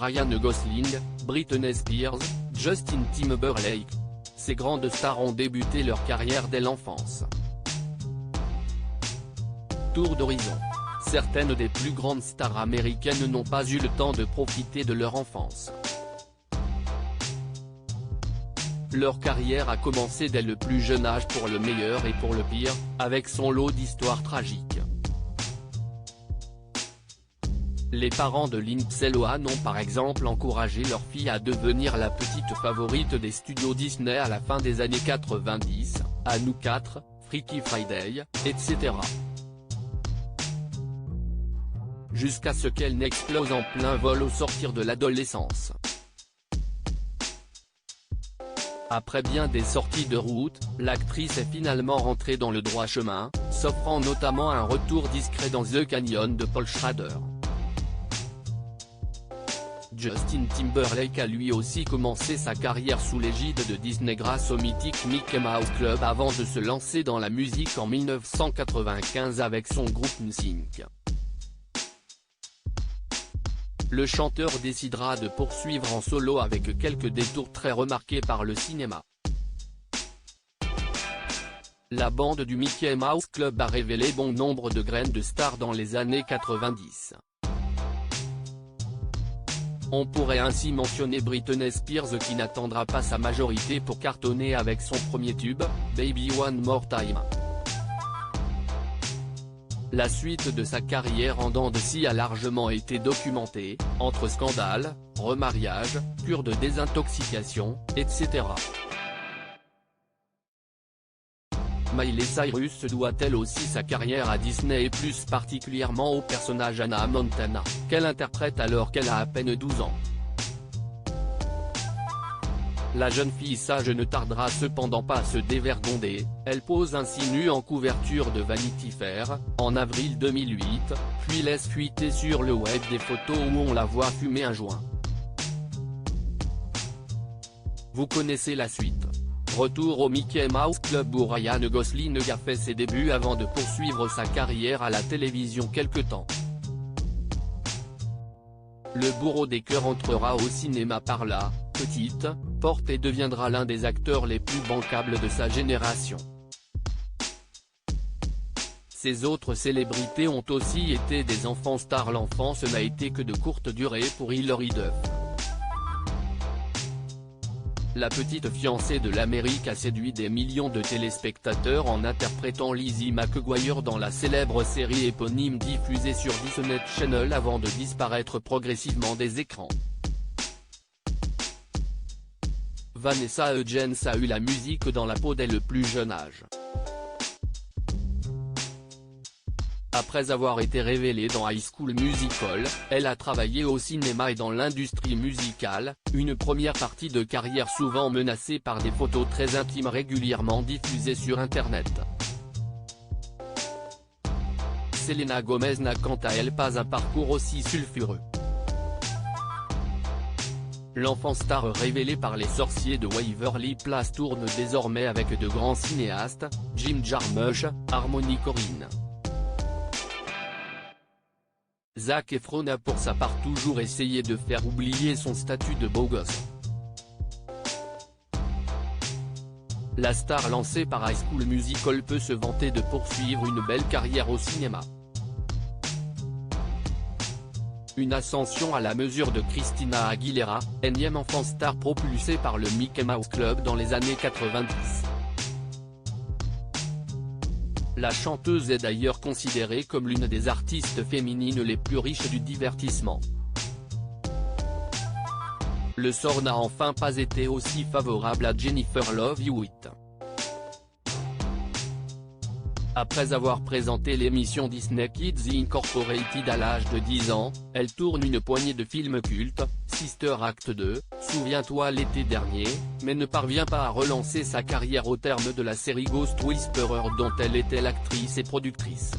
Ryan Gosling, Britney Spears, Justin Timberlake. Ces grandes stars ont débuté leur carrière dès l'enfance. Tour d'horizon. Certaines des plus grandes stars américaines n'ont pas eu le temps de profiter de leur enfance. Leur carrière a commencé dès le plus jeune âge pour le meilleur et pour le pire, avec son lot d'histoires tragiques. Les parents de Lindsay Lohan ont par exemple encouragé leur fille à devenir la petite favorite des studios Disney à la fin des années 90, à Nous 4, Freaky Friday, etc. Jusqu'à ce qu'elle n'explose en plein vol au sortir de l'adolescence. Après bien des sorties de route, l'actrice est finalement rentrée dans le droit chemin, s'offrant notamment un retour discret dans The Canyon de Paul Schrader. Justin Timberlake a lui aussi commencé sa carrière sous l'égide de Disney grâce au mythique Mickey Mouse Club avant de se lancer dans la musique en 1995 avec son groupe NSYNC. Le chanteur décidera de poursuivre en solo avec quelques détours très remarqués par le cinéma. La bande du Mickey Mouse Club a révélé bon nombre de graines de stars dans les années 90. On pourrait ainsi mentionner Britney Spears qui n'attendra pas sa majorité pour cartonner avec son premier tube, Baby One More Time. La suite de sa carrière en dents de scie a largement été documentée, entre scandales, remariages, cures de désintoxication, etc. Miley Cyrus doit elle aussi sa carrière à Disney et plus particulièrement au personnage Hannah Montana, qu'elle interprète alors qu'elle a à peine 12 ans. La jeune fille sage ne tardera cependant pas à se dévergonder, elle pose ainsi nue en couverture de Vanity Fair, en avril 2008, puis laisse fuiter sur le web des photos où on la voit fumer un joint. Vous connaissez la suite. Retour au Mickey Mouse Club où Ryan Gosling a fait ses débuts avant de poursuivre sa carrière à la télévision quelque temps. Le bourreau des cœurs entrera au cinéma par la petite porte et deviendra l'un des acteurs les plus bancables de sa génération. Ces autres célébrités ont aussi été des enfants stars. L'enfance n'a été que de courte durée pour Hilary Duff. La petite fiancée de l'Amérique a séduit des millions de téléspectateurs en interprétant Lizzie McGuire dans la célèbre série éponyme diffusée sur Disney Channel avant de disparaître progressivement des écrans. Vanessa Hudgens a eu la musique dans la peau dès le plus jeune âge. Après avoir été révélée dans High School Musical, elle a travaillé au cinéma et dans l'industrie musicale, une première partie de carrière souvent menacée par des photos très intimes régulièrement diffusées sur Internet. Selena Gomez n'a quant à elle pas un parcours aussi sulfureux. L'enfant star révélée par les sorciers de Waverly Place tourne désormais avec de grands cinéastes, Jim Jarmusch, Harmony Korine. Zac Efron a pour sa part toujours essayé de faire oublier son statut de beau gosse. La star lancée par High School Musical peut se vanter de poursuivre une belle carrière au cinéma. Une ascension à la mesure de Christina Aguilera, énième enfant star propulsée par le Mickey Mouse Club dans les années 90. La chanteuse est d'ailleurs considérée comme l'une des artistes féminines les plus riches du divertissement. Le sort n'a enfin pas été aussi favorable à Jennifer Love Hewitt. Après avoir présenté l'émission Disney Kids Incorporated à l'âge de 10 ans, elle tourne une poignée de films cultes, Sister Act 2, Souviens-toi l'été dernier, mais ne parvient pas à relancer sa carrière au terme de la série Ghost Whisperer dont elle était l'actrice et productrice.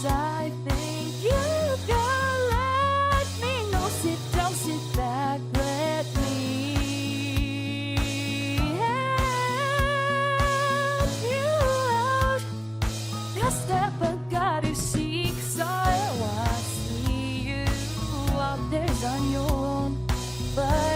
I think you can let me know. Sit down, sit back. is on your own, but